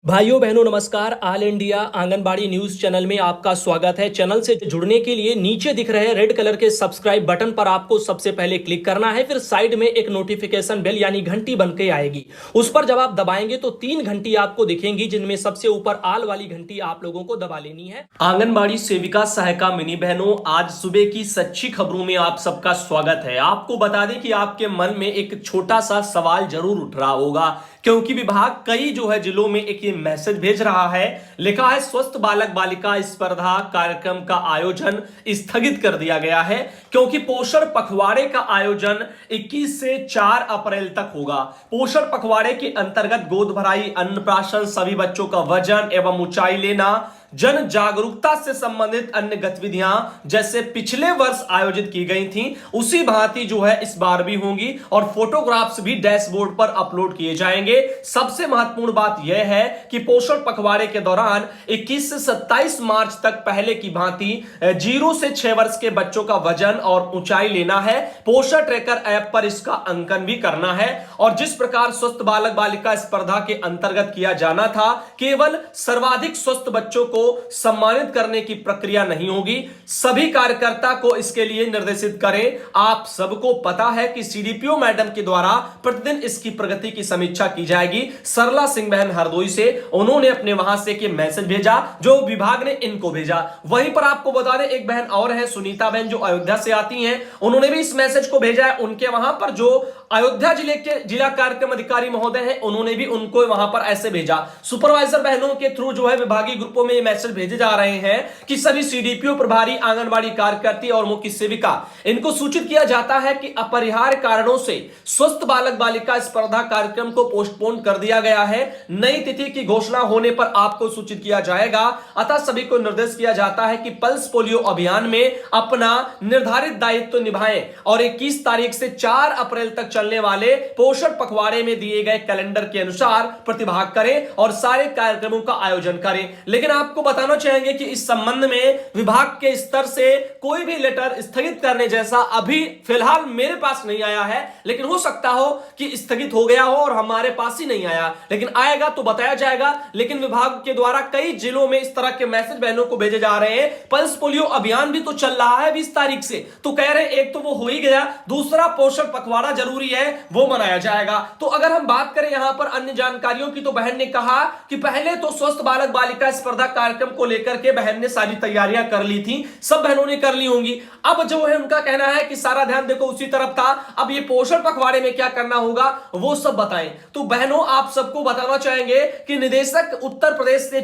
भाइयों बहनों नमस्कार। All India anganwadi news channel में आपका स्वागत है। चैनल से जुड़ने के लिए नीचे दिख रहे रेड कलर के सब्सक्राइब बटन पर आपको सबसे पहले क्लिक करना है। फिर साइड में एक नोटिफिकेशन बेल यानी घंटी बन के आएगी, उस पर जब आप दबाएंगे तो 3 घंटी आपको दिखेंगी, जिनमें सबसे ऊपर आल वाली घंटी आप लोगों को दबा लेनी है। आंगनबाड़ी सेविका सहायिका मिनी बहनों, आज सुबह की सच्ची खबरों में आप सबका स्वागत है। आपको बता दें कि आपके मन में एक छोटा सा सवाल जरूर उठ रहा होगा, क्योंकि विभाग कई जिलों में एक मैसेज भेज रहा है। लिखा है स्वस्थ बालक बालिका स्पर्धा कार्यक्रम का आयोजन स्थगित कर दिया गया है, क्योंकि पोषण पखवाड़े का आयोजन 21 से 4 अप्रैल तक होगा। पोषण पखवाड़े के अंतर्गत गोद भराई, अन्नप्राशन, सभी बच्चों का वजन एवं ऊंचाई लेना, जन जागरूकता से संबंधित अन्य गतिविधियां जैसे पिछले वर्ष आयोजित की गई थी, उसी भांति इस बार भी होंगी और फोटोग्राफ्स भी डैशबोर्ड पर अपलोड किए जाएंगे। सबसे महत्वपूर्ण बात यह है कि पोषण पखवाड़े के दौरान 21 से 27 मार्च तक पहले की भांति 0 से 6 वर्ष के बच्चों का वजन और ऊंचाई लेना है। पोषण ट्रैकर ऐप पर इसका अंकन भी करना है। और जिस प्रकार स्वस्थ बालक बालिका स्पर्धा के अंतर्गत किया जाना था, केवल सर्वाधिक स्वस्थ बच्चों को सम्मानित करने की प्रक्रिया नहीं होगी, सभी कार्यकर्ता को इसके लिए निर्देशित करें। आप सबको पता है कि सीडीपीओ मैडम के द्वारा प्रतिदिन इसकी प्रगति की समीक्षा की जाएगी। सरला सिंह बहन हरदोई से उन्होंने अपने वहां से के मैसेज भेजा, जो विभाग ने इनको भेजा। वहीं पर आपको बता दें, एक बहन और है सुनीता बहन, जो अयोध्या से आती हैं, उन्होंने भी इस मैसेज को भेजा है। उनके वहां पर जो अयोध्या जिले के जिला कार्यक्रम अधिकारी महोदय हैं, उन्होंने भी उनको वहां पर ऐसे भेजा। सुपरवाइजर बहनों के थ्रू विभागीय ग्रुपों में मैसेज भेजे जा रहे हैं कि सभी सीडीपीओ प्रभारी, आंगनबाड़ी कार्यकर्ती और मुख्य सेविका, इनको सूचित किया जाता है कि अपरिहार्य कारणों से स्वस्थ बालक बालिका स्पर्धा कार्यक्रम को पोस्टपोन कर दिया गया है। नई तिथि की घोषणा होने पर आपको सूचित किया जाएगा। अतः सभी को निर्देश किया जाता है कि पल्स पोलियो अभियान में अपना निर्धारित दायित्व निभाएं और 21 तारीख से 4 अप्रैल तक चलने वाले पोषण पखवाड़े में दिए गए कैलेंडर के अनुसार प्रतिभाग करें और सारे कार्यक्रमों का आयोजन करें। लेकिन आपको बताना चाहेंगे कि इस संबंध में विभाग के स्तर से कोई भी लेटर स्थगित करने जैसा अभी फिलहाल मेरे पास नहीं आया है, लेकिन हो सकता हो कि स्थगित हो गया हो और हमारे पास ही नहीं आया, लेकिन आएगा तो बताया जाएगा। लेकिन विभाग के द्वारा कई जिलों में इस तरह के मैसेज बहनों को भेजे जा रहे हैं। पल्स पोलियो अभियान भी तो चल रहा है 20 तारीख से, तो कह रहे हैं एक तो वो हो ही गया, दूसरा पोषण पखवाड़ा जरूरी है, वो मनाया जाएगा। तो अगर हम बात करें यहां पर अन्य जानकारियों की, तो बहन ने कहा कि पहले तो स्वस्थ बालक बालिका स्पर्धा कार्यक्रम को लेकर के बहन ने सारी तैयारियां कर ली थी, सब बहनों ने कर ली होंगी। अब उनका कहना है कि सारा ध्यान देखो उसी तरफ था, अब ये पोषण पखवाड़े में क्या करना होगा वो सब बताएं। तो बहनों, आप सबको बताना चाहेंगे कि निदेशक उत्तर प्रदेश से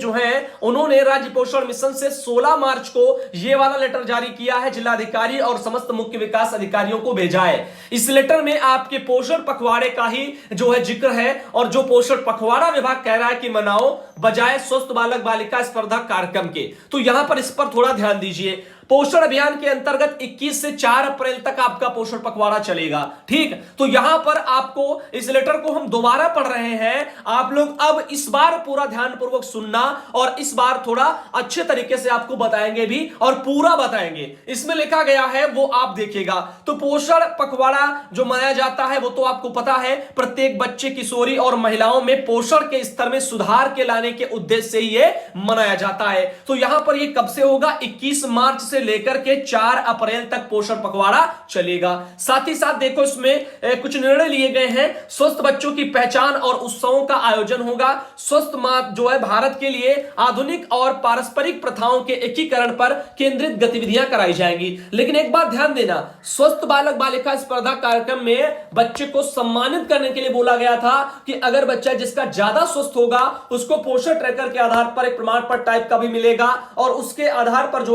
उन्होंने राज्य पोषण मिशन से 16 मार्च को ये वाला लेटर जारी किया है, जिलाधिकारी और समस्त मुख्य विकास अधिकारियों को भेजा है। इस लेटर में आपके पोषण पखवाड़े का ही जिक्र है, और जो पोषण पखवाड़ा विभाग कह रहा है कि मनाओ बजाय स्वस्थ बालक बालिका स्पर्धा कार्यक्रम के। तो यहां पर इस पर थोड़ा ध्यान दीजिए। पोषण अभियान के अंतर्गत 21 से 4 अप्रैल तक आपका पोषण पखवाड़ा चलेगा, ठीक। तो यहां पर आपको इस लेटर को हम दोबारा पढ़ रहे हैं, आप लोग अब इस बार पूरा ध्यानपूर्वक सुनना, और इस बार थोड़ा अच्छे तरीके से आपको बताएंगे भी और पूरा बताएंगे। इसमें लिखा गया है वो आप देखिएगा। तो पोषण पखवाड़ा जो मनाया जाता है वो तो आपको पता है, प्रत्येक बच्चे, किशोरी और महिलाओं में पोषण के स्तर में सुधार के लाने के उद्देश्य से ये मनाया जाता है। तो यहां पर ये कब से होगा? 21 मार्च से लेकर के 4 अप्रैल तक पोषण पखवाड़ा चलेगा। साथ ही साथ देखो इसमें कुछ निर्णय लिए गए हैं। स्वस्थ बच्चों की पहचान और उत्सवों का आयोजन होगा। स्वस्थ मां भारत के लिए आधुनिक और पारस्परिक प्रथाओं के एकीकरण पर केंद्रित गतिविधियां कराई जाएंगी। लेकिन एक बात ध्यान देना, स्वस्थ बालक बालिका स्पर्धा कार्यक्रम में बच्चे को सम्मानित करने के लिए बोला गया था कि अगर बच्चा जिसका ज्यादा स्वस्थ होगा उसको पोषण ट्रैकर के आधार पर एक प्रमाण पत्र टाइप का भी मिलेगा, और उसके आधार पर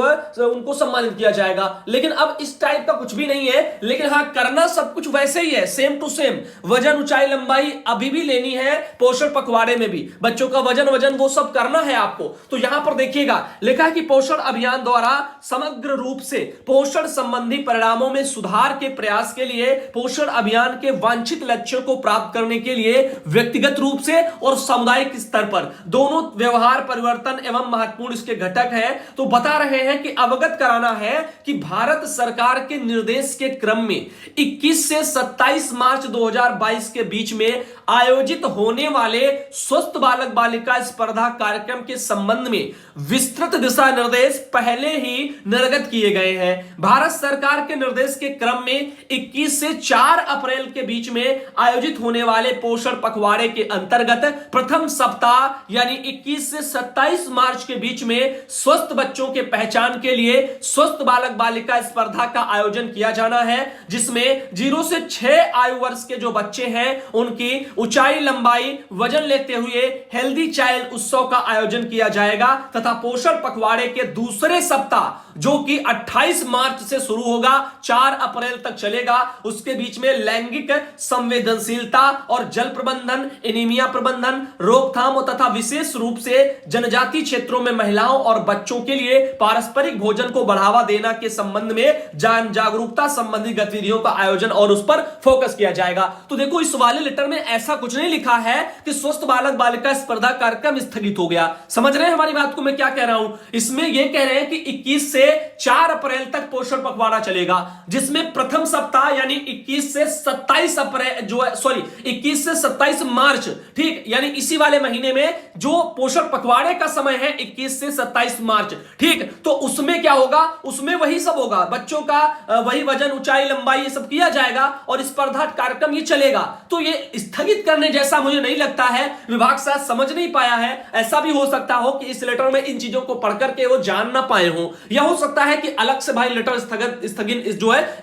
उनको सम्मानित किया जाएगा। लेकिन अब इस टाइप का कुछ भी नहीं है, लेकिन हाँ करना सब कुछ वैसे ही है, सेम टू सेम। वजन, ऊंचाई, लंबाई अभी भी लेनी है पोषण पखवाड़े में भी, बच्चों का वजन वो सब करना है आपको। तो यहां पर देखिएगा लिखा है कि पोषण अभियान द्वारा समग्र रूप से पोषण संबंधी परिणामों में सुधार के प्रयास के लिए पोषण अभियान के वांछित लक्ष्यों को प्राप्त करने के लिए व्यक्तिगत रूप से और सामुदायिक स्तर पर दोनों व्यवहार परिवर्तन एवं महत्वपूर्ण इसके घटक है। तो बता रहे हैं कि अवगत कराना है कि भारत सरकार के निर्देश के क्रम में 21 से 27 मार्च 2022 के बीच में आयोजित होने वाले स्वस्थ बालक बालिका स्पर्धा कार्यक्रम के संबंध में विस्तृत दिशा निर्देश पहले ही निर्गत किए गए हैं। भारत सरकार के निर्देश के क्रम में 21 से 4 अप्रैल के बीच में आयोजित होने वाले पोषण पखवाड़े के अंतर्गत प्रथम सप्ताह यानी 21 से 27 मार्च के बीच में स्वस्थ बच्चों के पहचान के लिए स्वस्थ बालक बालिका स्पर्धा का आयोजन किया जाना है, जिसमें 0 से 6 आयु वर्ष के जो बच्चे हैं उनकी ऊंचाई, लंबाई, वजन लेते हुए हेल्दी चाइल्ड उत्सव का आयोजन किया जाएगा तथा पोषण पखवाड़े के दूसरे सप्ताह जो कि 28 मार्च से शुरू होगा 4 अप्रैल तक चलेगा, उसके बीच में लैंगिक संवेदनशीलता और जल प्रबंधन, एनीमिया प्रबंधन, रोकथाम तथा विशेष रूप से जनजातीय क्षेत्रों में महिलाओं और बच्चों के लिए पारस्परिक भोजन को बढ़ावा देना के संबंध में जागरूकता संबंधी गतिविधियों का आयोजन और उस पर फोकस किया जाएगा। तो देखो, इस वाले लेटर में ऐसा कुछ नहीं लिखा है कि स्वस्थ बालक बालिका स्पर्धा कार्यक्रम स्थगित हो गया। समझ रहे हैं हमारी बात को मैं क्या कह रहा हूं? इसमें यह कह रहे हैं कि 21 से 4 अप्रैल तक पोषण पखवाड़ा चलेगा, जिसमें प्रथम सप्ताह यानी 21 से 27 अप्रैल जो है 21 से 27 मार्च, ठीक, यानी इसी वाले महीने में जो पोषण पखवाड़े का समय है 21 से 27 मार्च, ठीक, तो उसमें क्या होगा? उसमें वही सब होगा, बच्चों का वही वजन, ऊंचाई, लंबाई, ये सब किया जाएगा और स्पर्धा कार्यक्रम ये चलेगा। तो ये स्थगित करने जैसा मुझे नहीं लगता है, विभाग शायद समझ नहीं पाया है। ऐसा भी हो सकता हो कि इस लेटर में इन चीजों को पढ़ करके वो जान ना पाए हो, या हो सकता है कि अलग से भाई लेटर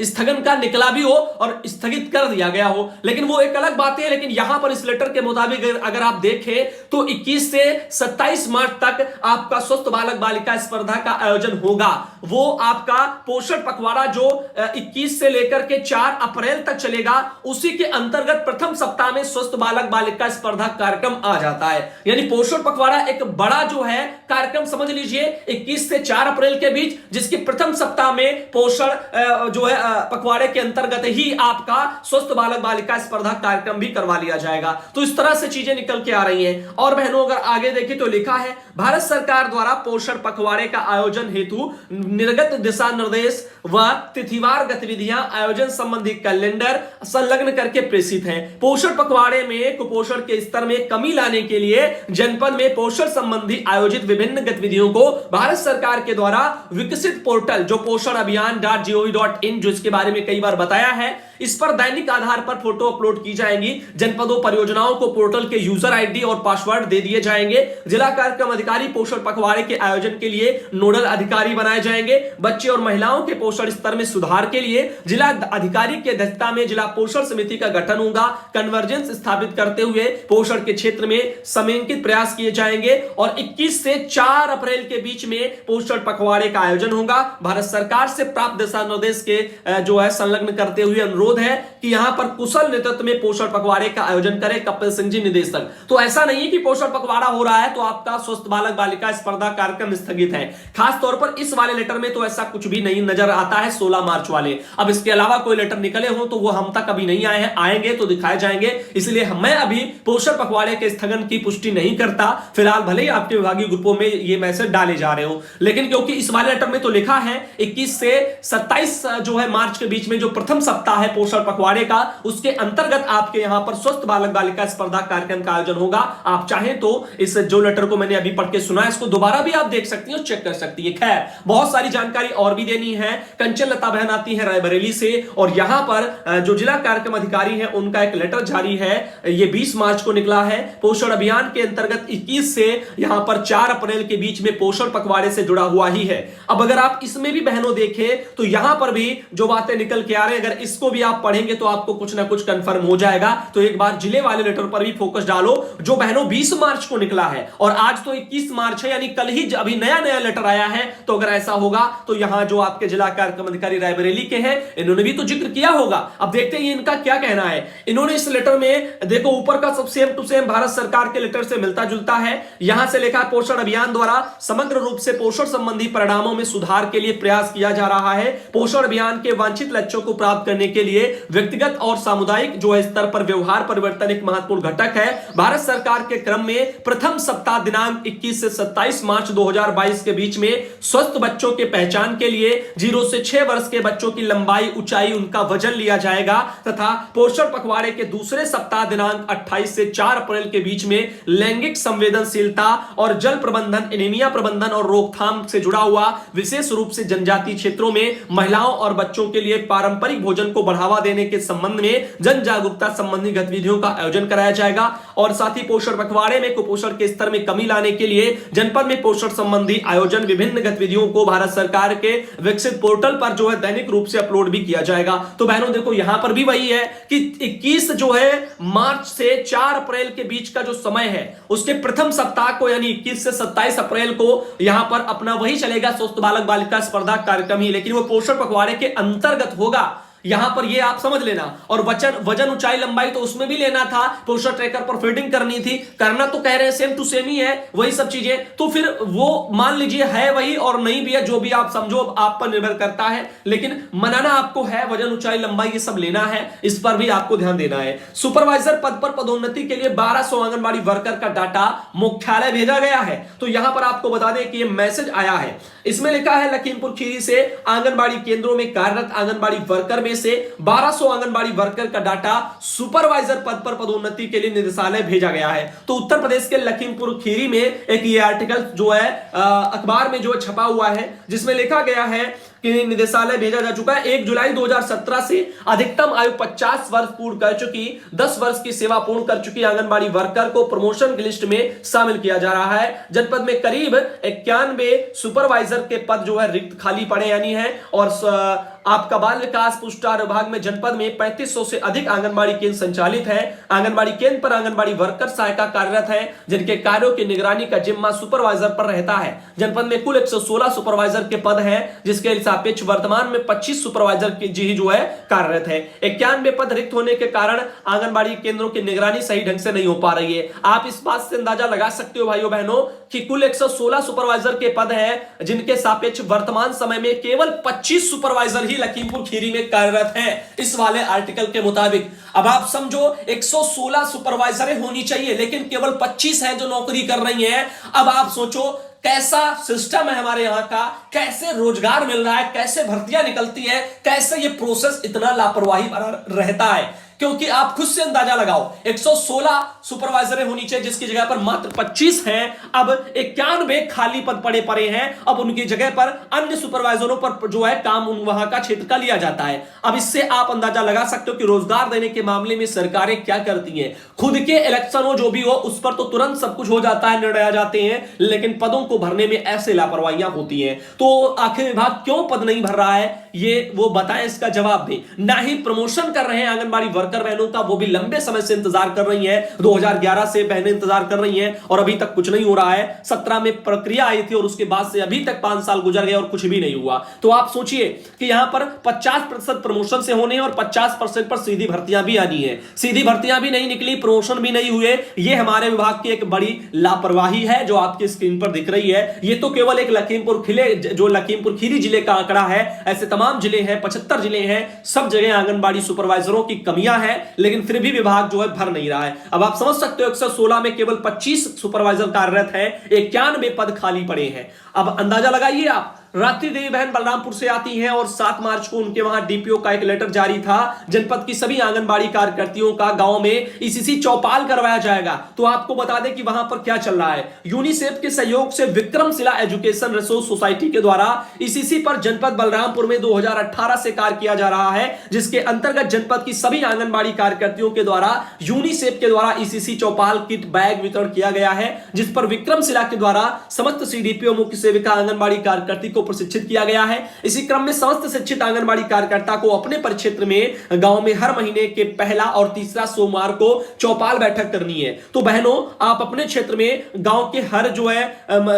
स्थगन का निकला भी हो और स्थगित कर दिया गया हो, लेकिन वो एक अलग बात है। लेकिन यहां पर इस लेटर के मुताबिक अगर आप देखें तो 21 से 27 मार्च तक आपका स्वस्थ बालक बालिका स्पर्धा का आयोजन होगा। वो आपका पोषण पखवाड़ा जो 21 से लेकर के 4 अप्रैल तक चलेगा, उसी के अंतर्गत प्रथम सप्ताह में स्वस्थ बालक बालिका स्पर्धा कार्यक्रम आ जाता है। यानी पोषण पखवाड़ा एक बड़ा जो है कार्यक्रम समझ लीजिए 21 से 4 अप्रैल के बीच, जिसके प्रथम सप्ताह में पोषण जो है पखवाड़े के अंतर्गत ही आपका स्वस्थ बालक बालिका स्पर्धा कार्यक्रम भी करवा लिया जाएगा। तो इस तरह से चीजें निकल के आ रही हैं। और बहनों, अगर आगे देखें तो लिखा है भारत सरकार द्वारा पोषण पखवाड़े का आयोजन हेतु निर्गत दिशा निर्देश व तिथिवार गतिविधियां आयोजन संबंधी कैलेंडर संलग्न करके प्रेषित हैं। पोषण पखवाड़े में कुपोषण के स्तर में कमी लाने के लिए जनपद में पोषण संबंधी आयोजित विभिन्न गतिविधियों को भारत सरकार के द्वारा विकसित पोर्टल जो पोषण अभियान .gov.in, जो इसके बारे में कई बार बताया है, इस पर दैनिक आधार पर फोटो अपलोड की जाएंगी। जनपदों परियोजनाओं को पोर्टल के यूजर आईडी और पासवर्ड दे दिए जाएंगे। जिला कार्यक्रम अधिकारी पोषण पखवाड़े के आयोजन के लिए नोडल अधिकारी बनाए जाएंगे। बच्चे और महिलाओं के पोषण स्तर में सुधार के लिए जिला अधिकारी की अध्यक्षता में जिला पोषण समिति का गठन होगा। कन्वर्जेंस स्थापित करते हुए पोषण के क्षेत्र में समेकित प्रयास किए जाएंगे और 21 से 4 अप्रैल के बीच में पोषण पखवाड़े का आयोजन होगा। भारत सरकार से प्राप्त दिशा निर्देश के जो है संलग्न करते हुए अनुरोध है कि यहां पर कुशल नेतृत्व में पोषण पखवाड़े का आयोजन करें कपिल सिंह जी, निदेशक। तो ऐसा नहीं है कि पोषण पखवाड़ा हो रहा है तो आपका स्वस्थ बालक बालिका स्पर्धा कार्यक्रम स्थगित है। खास तौर पर इस वाले लेटर में तो ऐसा कुछ भी नहीं नजर आता है 16 मार्च वाले। अब इसके अलावा कोई लेटर निकले हो तो वो हम तक अभी नहीं आए हैं, आएंगे तो दिखाए जाएंगे। इसलिए मैं अभी पोषण पखवाड़े के स्थगन की पुष्टि नहीं करता फिलहाल, भले ही आपके विभागीय ग्रुपों में ये मैसेज डाले जा रहे हो, लेकिन क्योंकि इस वाले लेटर में तो लिखा है 21 से 27 जो है मार्च के बीच में जो प्रथम सप्ताह है पोषण पखवाड़े का, उसके अंतर्गत आपके यहां पर स्वस्थ बालक बालिका स्पर्धा कार्यक्रम का आयोजन होगा। आप चाहें तो इस जो लेटर को मैंने अभी पढ़ के सुना, इसको दोबारा भी आप देख सकती हो, चेक कर सकती है। खैर, बहुत सारी जानकारी और भी देनी है। कंचन लता बहन आती है रायबरेली से और यहां पर जो जिला कार्यक्रम अधिकारी है उनका एक लेटर जारी है, ये 20 मार्च को निकला है। पोषण अभियान के अंतर्गत 21 से यहां पर 4 अप्रैल के बीच में पोषण पखवाड़े से जुड़ा हुआ ही है। अब अगर आप इसमें भी बहनों देखें तो यहां पर भी जो बातें निकल के आ रहे हैं, अगर इसको भी आप पढ़ेंगे तो आपको कुछ ना कुछ कंफर्म हो जाएगा। तो एक बार जिले वाले लेटर पर भी फोकस डालो जो बहनों 20 मार्च को निकला है और आज तो 21 मार्च है, यानी कल ही अभी नया नया लेटर आया है। तो अगर ऐसा होगा तो यहां जो आपके जिला कार्यक्रम अधिकारी रायबरेली के हैं इन्होंने भी तो जिक्र किया होगा। अब देखते हैं इनका क्या कहना है। इन्होंने इस लेटर में देखो ऊपर का सब सेम टू सेम भारत सरकार के लेटर से मिलता जुलता है। यहां से लिखा पोषण अभियान द्वारा समग्र रूप से पोषण संबंधी परिणामों में में सुधार के लिए प्रयास किया जा रहा है। पोषण अभियान के वांछित लक्ष्यों को प्राप्त करने के लिए व्यक्तिगत और सामुदायिक जो है स्तर पर व्यवहार परिवर्तन एक महत्वपूर्ण घटक है। भारत सरकार के क्रम में प्रथम सप्ताह दिनांक 21 से 27 मार्च 2022 के बीच में स्वस्थ बच्चों के पहचान के लिए 0 से 6 वर्ष के बच्चों की लंबाई, ऊंचाई, उनका वजन लिया जाएगा तथा पोषण पखवाड़े के दूसरे सप्ताह दिनांक 28 से 4 अप्रैल के बीच में लैंगिक संवेदनशीलता और जल प्रबंधन, एनीमिया प्रबंधन और रोकथाम से जुड़ा हुआ विशेष रूप से जनजातीय क्षेत्रों में महिलाओं और बच्चों के लिए पारंपरिक भोजन को बढ़ावा देने के संबंध में जन जागरूकता संबंधी गतिविधियों का आयोजन कराया जाएगा। और साथ ही पोषण पखवाड़े में कुपोषण के स्तर में कमी लाने के लिए जनपद में पोषण संबंधी आयोजन, विभिन्न गतिविधियों को भारत सरकार के विकसित पोर्टल पर जो है दैनिक रूप से अपलोड भी किया जाएगा। तो बहनों देखो यहां पर भी वही है कि 21 जो है मार्च से 4 अप्रैल के बीच का जो समय है उसके प्रथम सप्ताह को यानी 21 से 27 अप्रैल को यहां पर अपना वही चलेगा स्वस्थ बालक बालिका स्पर्धा कार्यक्रम ही, लेकिन वो पोषण पखवाड़े के अंतर्गत होगा। यहां पर ये आप समझ लेना। और वजन, ऊंचाई, लंबाई तो उसमें भी लेना था, पोषण ट्रैकर पर फीडिंग करनी थी, करना तो कह रहे हैं सेम टू सेम ही है, वही सब चीजें। तो फिर वो मान लीजिए है वही और नहीं भी है, जो भी आप समझो आप पर निर्भर करता है, लेकिन मनाना आपको है, वजन, ऊंचाई, लंबाई ये सब लेना है, इस पर भी आपको ध्यान देना है। सुपरवाइजर पद पर पदोन्नति के लिए 1200 आंगनबाड़ी वर्कर का डाटा मुख्यालय भेजा गया है। तो यहां पर आपको बता दें कि ये मैसेज आया है, इसमें लिखा है लखीमपुर खीरी से आंगनबाड़ी केंद्रों में कार्यरत आंगनबाड़ी वर्कर में से 1200 आंगनबाड़ी वर्कर का डाटा सुपरवाइजर पद पर पदोन्नति के लिए निदेशालय भेजा गया है। तो उत्तर प्रदेश के लखीमपुर खीरी में एक ये आर्टिकल जो है अखबार में जो छपा हुआ है, जिसमें लिखा गया है कि निदेशालय भेजा जा चुका है। 1 जुलाई 2017 से अधिकतम आयु 50 वर्ष पूर्ण कर चुकी, 10 वर्ष की सेवा पूर्ण कर चुकी आंगनबाड़ी वर्कर को प्रमोशन की लिस्ट में शामिल किया जा रहा है। जनपद में करीब 91 सुपरवाइजर के पद जो है रिक्त खाली पड़े यानी है। और आपका बाल विकास पुष्टार विभाग में जनपद में 3500 से अधिक आंगनबाड़ी केंद्र संचालित है। आंगनबाड़ी केंद्र पर आंगनबाड़ी वर्कर सहायिका कार्यरत है, जिनके कार्यों की निगरानी का जिम्मा सुपरवाइजर पर रहता है। जनपद में कुल 116 सुपरवाइजर के पद हैं, जिसके सापेक्ष वर्तमान में 25 सुपरवाइजर की जी जो है कार्यरत है। 91 पद रिक्त होने के कारण आंगनबाड़ी केंद्रों की निगरानी सही ढंग से नहीं हो पा रही है। आप इस बात से अंदाजा लगा सकते हो भाइयों बहनों कि कुल 116 सुपरवाइजर के पद हैं, जिनके सापेक्ष वर्तमान समय में केवल 25 सुपरवाइजर ही लखीमपुर खीरी में कार्यरत हैं, इस वाले आर्टिकल के मुताबिक। अब आप समझो 116 सुपरवाइजरें होनी चाहिए, लेकिन केवल 25 हैं जो नौकरी कर रही हैं। अब आप सोचो कैसा सिस्टम है हमारे यहां का, कैसे रोजगार मिल रहा है, कैसे भर्तियां निकलती है, कैसे ये प्रोसेस इतना लापरवाही भरा रहता है। क्योंकि आप खुद से अंदाजा लगाओ, 116 सुपरवाइजरें होनी चाहिए, जिसकी जगह पर मात्र 25 हैं। अब 91 खाली पद पड़े हैं। अब उनकी जगह पर अन्य सुपरवाइजरों पर जो है काम वहां का क्षेत्र का लिया जाता है। अब इससे आप अंदाजा लगा सकते हो कि रोजगार देने के मामले में सरकारें क्या करती हैं। खुद के इलेक्शन हो जो भी हो, उस पर तो तुरंत सब कुछ हो जाता है, निर्णय आ जाते हैं, लेकिन पदों को भरने में ऐसे लापरवाहियां होती हैं। तो आखिर विभाग क्यों पद नहीं भर रहा है, ये वो बताएं, इसका जवाब दें। ना ही प्रमोशन कर रहे हैं आंगनबाड़ी वर्कर बहनों का, वो भी लंबे समय से इंतजार कर रही हैं। 2011 से बहनें इंतजार कर रही हैं और अभी तक कुछ नहीं हो रहा है। 17 में प्रक्रिया आई थी और उसके बाद से अभी तक 5 साल गुजर गए और कुछ भी नहीं हुआ। तो आप सोचिए कि यहां पर 50% प्रमोशन से होने और 50% पर सीधी भर्तियां भी आनी है। सीधी भर्तियां भी नहीं निकली, प्रमोशन भी नहीं हुए। ये हमारे विभाग की एक बड़ी लापरवाही है जो आपकी स्क्रीन पर दिख रही है। ये तो केवल एक लखीमपुर खीरी जिले का आंकड़ा है, ऐसे तमाम जिले हैं, 75 जिले हैं, सब जगह आंगनबाड़ी सुपरवाइजरों की कमियां हैं, लेकिन फिर भी विभाग जो है भर नहीं रहा है। अब आप समझ सकते हो 116 में केवल 25 सुपरवाइजर कार्यरत है, 91 पद खाली पड़े हैं। अब अंदाजा लगाइए आप, रात्रि देवी बहन बलरामपुर से आती हैं और 7 मार्च को उनके वहां डीपीओ का एक लेटर जारी था। जनपद की सभी आंगनबाड़ी कार्यकर्तियों का गांव में ईसीसी चौपाल करवाया जाएगा। तो आपको बता दें कि वहां पर क्या चल रहा है। यूनिसेफ के सहयोग से विक्रमशिला एजुकेशन रिसोर्स सोसाइटी के द्वारा ईसीसी पर जनपद बलरामपुर में 2018 से कार्य किया जा रहा है, जिसके अंतर्गत जनपद की सभी आंगनबाड़ी कार्यकर्तियों के द्वारा यूनिसेफ के द्वारा ईसीसी चौपाल किट बैग वितरण किया गया है, जिस पर विक्रमशिला के द्वारा समस्त सीडीपीओ मुख्य सेविका आंगनबाड़ी कार्यकर्ती को प्रशिक्षित किया गया है। इसी क्रम में समस्त शिक्षित आंगनबाड़ी कार्यकर्ता को अपने परिक्षेत्र में गांव में हर महीने के पहला और तीसरा सोमवार को चौपाल बैठक करनी है। तो बहनों आप अपने क्षेत्र में गांव के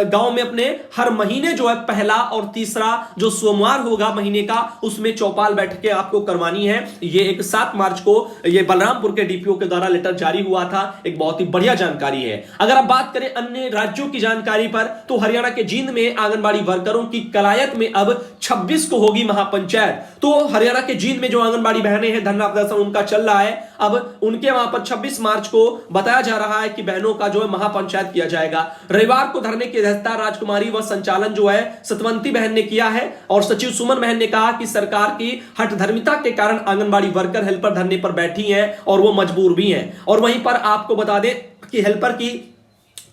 गांव में अपने हर महीने जो है पहला और तीसरा जो सोमवार होगा महीने का, उसमें चौपाल बैठकें आपको करवानी है। ये एक 7 मार्च को ये बलरामपुर के डीपीओ के द्वारा लेटर जारी हुआ था, एक बहुत ही बढ़िया जानकारी है। अगर आप बात करें अन्य राज्यों की जानकारी पर, तो हरियाणा के जींद में आंगनबाड़ी वर्करों की कलायत में अब 26 को होगी महापंचायत। तो हरियाणा के जींद में जो आंगनबाड़ी बहनें हैं, धरना प्रदर्शन उनका चल रहा है। अब उनके वहां पर 26 मार्च को बताया जा रहा है कि बहनों का जो है महापंचायत किया जाएगा। रविवार को धरने की अध्यक्षता राजकुमारी व संचालन जो है सतवंती बहन ने किया है और सचिव सुमन बहन ने कहा कि सरकार की हठधर्मिता के कारण आंगनबाड़ी वर्कर हेल्पर धरने पर बैठी हैं और वो मजबूर भी हैं। और वहीं पर आपको बता दें कि हेल्पर की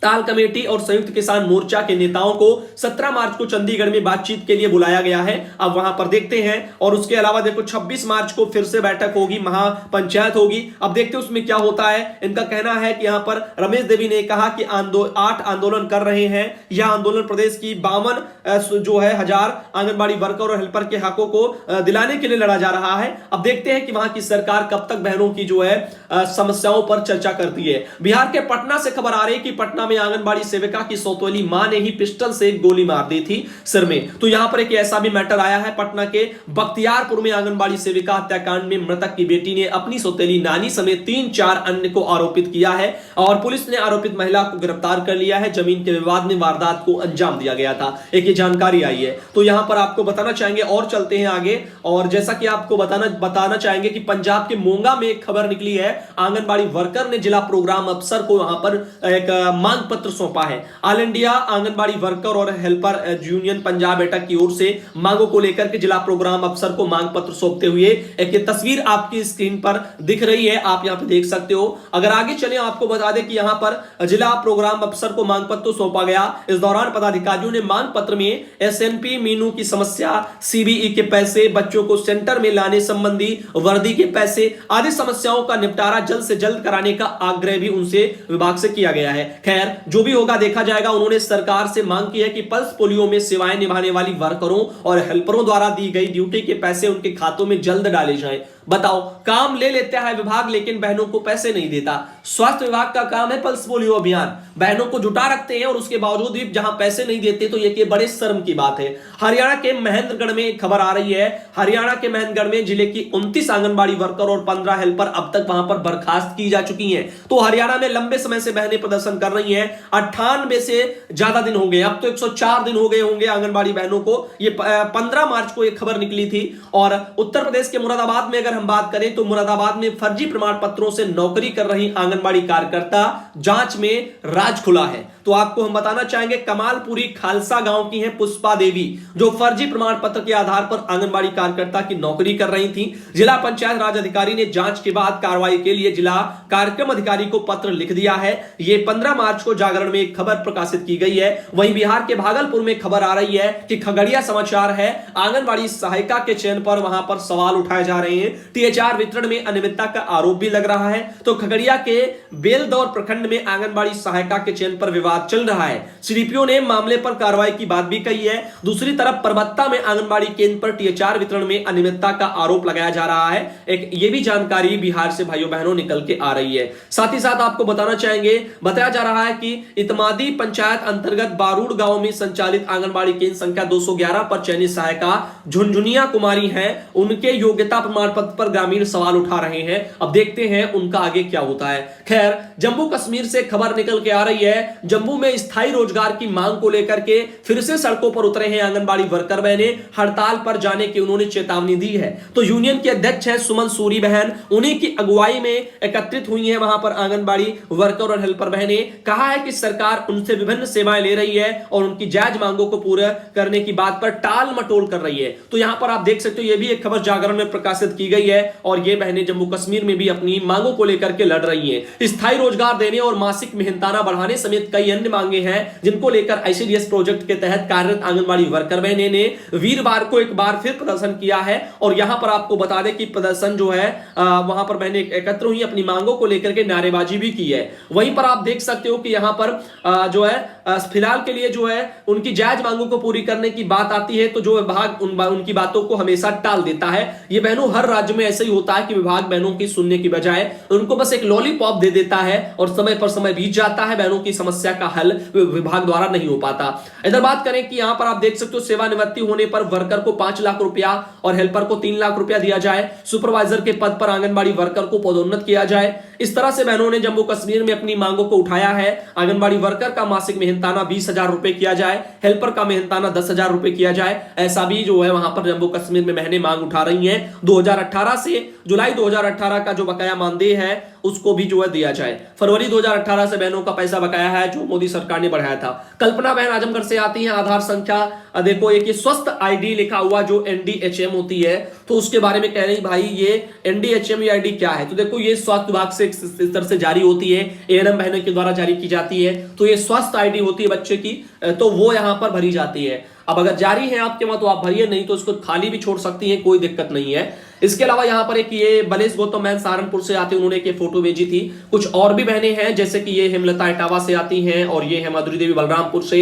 ताल कमेटी और संयुक्त किसान मोर्चा के नेताओं को 17 मार्च को चंडीगढ़ में बातचीत के लिए बुलाया गया है। अब वहां पर देखते हैं। और उसके अलावा देखो 26 मार्च को फिर से बैठक होगी, महापंचायत होगी। अब देखते हैं उसमें क्या होता है। इनका कहना है कि यहां पर रमेश देवी ने कहा कि 8 आंदोलन कर रहे हैं। यह आंदोलन प्रदेश की 52 जो है हजार आंगनबाड़ी वर्कर और हेल्पर के हकों को दिलाने के लिए लड़ा जा रहा है। अब देखते हैं कि वहां की सरकार कब तक बहनों की जो है समस्याओं पर चर्चा करती है। बिहार के पटना से खबर आ रही है कि पटना में आंगनबाड़ी सेविका की सौतेली मां ने ही पिस्टल से गोली मार दी थी सिर में। तो यहां पर एक ऐसा भी मैटर आया है। पटना के बख्तियारपुर में आंगनबाड़ी सेविका हत्याकांड में मृतक की बेटी ने अपनी सौतेली नानी समेत 3-4 अन्य को आरोपित किया है और पुलिस ने आरोपित महिला को गिरफ्तार कर लिया है। जमीन के विवाद में वारदात को अंजाम दिया गया था, एक ये जानकारी आई है। तो यहां पर आपको बताना चाहेंगे और चलते हैं आगे। और जैसा कि आपको बताना चाहेंगे कि पंजाब के मोंगा में एक खबर निकली है। आंगनबाड़ी वर्कर ने जिला प्रोग्राम अफसर को वहां पर एक मांग पत्र सौंपा है। ऑल इंडिया आंगनबाड़ी वर्कर और हेल्पर यूनियन पंजाब एटक की ओर से मांगों को लेकर के जिला प्रोग्राम अफसर को मांग पत्र सौंपते हुए एक तस्वीर आपकी स्क्रीन पर दिख रही है, आप यहां पे देख सकते हो। अगर आगे चले आपको बता दें कि यहां पर जिला प्रोग्राम अफसर को मांग पत्र सौंपा गया। इस दौरान पदाधिकारियों ने मांग पत्र में एसएनपी मीनू की समस्या, सीबीई के पैसे, बच्चों को सेंटर में लाने संबंधी वर्दी के पैसे आदि समस्याओं का निपटारा जल्द से जल्द कराने का आग्रह भी उनसे विभाग से किया गया है। खैर जो भी होगा देखा जाएगा। उन्होंने सरकार से मांग की है कि पल्स पोलियो में सेवाएं निभाने वाली वर्करों और हेल्परों द्वारा दी गई ड्यूटी के पैसे उनके खातों में जल्द डाले जाएं। बताओ, काम ले लेता है विभाग लेकिन बहनों को पैसे नहीं देता। स्वास्थ्य विभाग का काम है पल्स पोलियो अभियान, बहनों को जुटा रखते हैं और उसके बावजूद भी जहां पैसे नहीं देते तो ये बड़े शर्म की बात है। हरियाणा के महेंद्रगढ़ में एक खबर आ रही है। हरियाणा के महेंद्रगढ़ में जिले की 29 आंगनबाड़ी वर्कर और 15 हेल्पर अब तक वहां पर बर्खास्त की जा चुकी हैं। तो हरियाणा में लंबे समय से बहनें प्रदर्शन कर रही हैं। 98 से ज्यादा दिन हो गए, अब तो 104 दिन हो गए होंगे आंगनबाड़ी बहनों को। ये 15 मार्च को एक खबर निकली थी। और उत्तर प्रदेश के मुरादाबाद में अगर हम बात करें तो मुरादाबाद में फर्जी प्रमाण पत्रों से नौकरी कर रही आंगनबाड़ी कार्यकर्ता जांच में राज खुला है। तो आपको हम बताना चाहेंगे कमालपुरी खालसा गांव की हैं पुष्पा देवी, जो फर्जी प्रमाण पत्र के आधार पर आंगनबाड़ी कार्यकर्ता की नौकरी कर रही थी। जिला पंचायत राज अधिकारी ने जांच के बाद कार्रवाई के लिए जिला कार्यक्रम अधिकारी को पत्र लिख दिया है। यह 15 मार्च को जागरण में एक खबर प्रकाशित की गई है। वहीं बिहार के भागलपुर में खबर आ रही है कि खगड़िया समाचार है, आंगनबाड़ी सहायिका के चयन पर वहां पर सवाल उठाए जा रहे हैं। टीएचआर वितरण में अनियमितता का आरोप भी लग रहा है। तो खगड़िया के बेलदौर प्रखंड में आंगनबाड़ी सहायिका के चयन पर विवाद चल रहा है। सीडीपीओ ने मामले पर कार्रवाई की बात भी कही है। दूसरी तरफ परबत्ता में आंगनबाड़ी केंद्र पर टीएचआर वितरण में अनियमितता का आरोप लगाया जा रहा है। एक ये भी जानकारी बिहार से भाइयों बहनों निकल के आ रही है। साथ ही साथ आपको बताना चाहेंगे, बताया जा रहा है कि इतमादी पंचायत अंतर्गत बारूड गांव में संचालित आंगनबाड़ी केंद्र संख्या 211 पर चयनित सहायिका झुनझुनिया कुमारी हैं। उनके योग्यता प्रमाण पत्र पर ग्रामीण सवाल उठा रहे हैं। अब देखते हैं उनका आगे क्या होता है। खैर, जम्मू कश्मीर से खबर निकल के आ रही है। जम्मू में स्थायी रोजगार की मांग को लेकर के फिर से सड़कों पर उतरे हैं आंगनबाड़ी वर्कर बहनें। हड़ताल पर जाने की उन्होंने चेतावनी दी है। तो यूनियन के अध्यक्ष हैं सुमन सूरी बहन, उन्हीं की अगुवाई में एकत्रित हुई हैं वहां पर आंगनबाड़ी वर्कर और हेल्पर बहनें। कहा है कि सरकार उनसे विभिन्न सेवाएं ले रही है और उनकी जायज मांगों को पूरा करने की बात पर टाल मटोल कर रही है। तो यहां पर आप देख सकते हो, यह भी एक खबर जागरण में प्रकाशित की गई है और ये बहनें जम्मू कश्मीर में भी अपनी मांगों को लेकर के लड़ रही हैं। स्थायी रोजगार देने और मासिक मेहनताना बढ़ाने समेत कई अन्य मांगे हैं जिनको लेकर आईसीडीएस प्रोजेक्ट के तहत कार्यरत आंगनबाड़ी वर्कर बहनें ने वीरवार को एक बार फिर प्रदर्शन किया है। और यहां पर आपको बता दें कि प्रदर्शन जो है वहां पर बहनें एकत्र हुई, अपनी मांगों को लेकर के नारेबाजी भी की है। वहीं पर आप देख सकते हो कि यहां पर जो है फिलहाल के लिए जो है उनकी जायज मांगों को पूरी करने की बात आती है तो जो विभाग उनकी बातों को हमेशा टाल देता है। ये बहनों हर राज्य में ऐसा ही होता है कि विभाग बहनों की सुनने की बजाय उनको बस एक लॉलीपॉप दे देता है और समय पर समय बीत जाता है, बहनों की समस्या का हल विभाग द्वारा नहीं हो पाता। इधर बात करें कि यहां पर आप देख सकते हो सेवानिवृत्ति होने पर वर्कर को 5 लाख रुपया और हेल्पर को 3 लाख रुपया दिया जाए। सुपरवाइजर के पद पर आंगनबाड़ी वर्कर को पदोन्नत किया जाए। इस तरह से बहनों ने जम्मू कश्मीर में अपनी मांगों को उठाया है। आंगनबाड़ी वर्कर का मासिक मेहनताना 20,000 रुपए किया जाए, हेल्पर का मेहनताना 10,000 रुपए किया जाए। ऐसा भी जो है वहां पर जम्मू कश्मीर में बहनें मांग उठा रही हैं। 2018 से जुलाई 2018 का जो बकाया मानदेय है उसको भी जो है दिया जाए। फरवरी 2018 से बहनों का पैसा बकाया है जो मोदी सरकार ने बढ़ाया था। कल्पना बहन आजमगढ़ से आती हैं। आधार संख्या देखो एक ये स्वस्थ आईडी लिखा हुआ जो एनडीएचएम होती है, तो उसके बारे में कह रही भाई ये एनडीएचएम आईडी क्या है। तो देखो ये स्वास्थ्य विभाग से इस तरह से जारी होती है, एएनएम बहनों के द्वारा जारी की जाती है। तो ये स्वास्थ्य आईडी होती है बच्चे की, तो वो यहां पर भरी जाती है। अब अगर जारी है आपके वहां तो आप भरिए, नहीं तो इसको खाली भी छोड़ सकती हैं, कोई दिक्कत नहीं है। इसके अलावा यहां पर एक ये बलेश गौतम बहन सहारनपुर से आती है, उन्होंने एक फोटो भेजी थी। कुछ और भी बहनें हैं जैसे कि ये हेमलता इटावा से आती हैं, और ये है माधुरी देवी बलरामपुर से,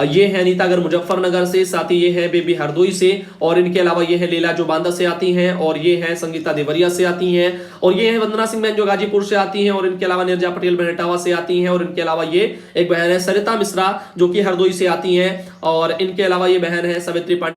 ये है अनीता अगर मुजफ्फरनगर से, साथ ही ये है बेबी हरदोई से, और इनके अलावा ये है लीला जो बांदा से आती हैं, और ये है संगीता देवरिया से आती हैं, और ये है वंदना सिंह बहन जो गाजीपुर से आती हैं, और इनके अलावा निर्जा पटेल बहन इटावा से आती हैं, और इनके अलावा ये एक बहन है सरिता मिश्रा जो कि हरदोई से आती हैं, और इनके अलावा ये बहन है सावित्री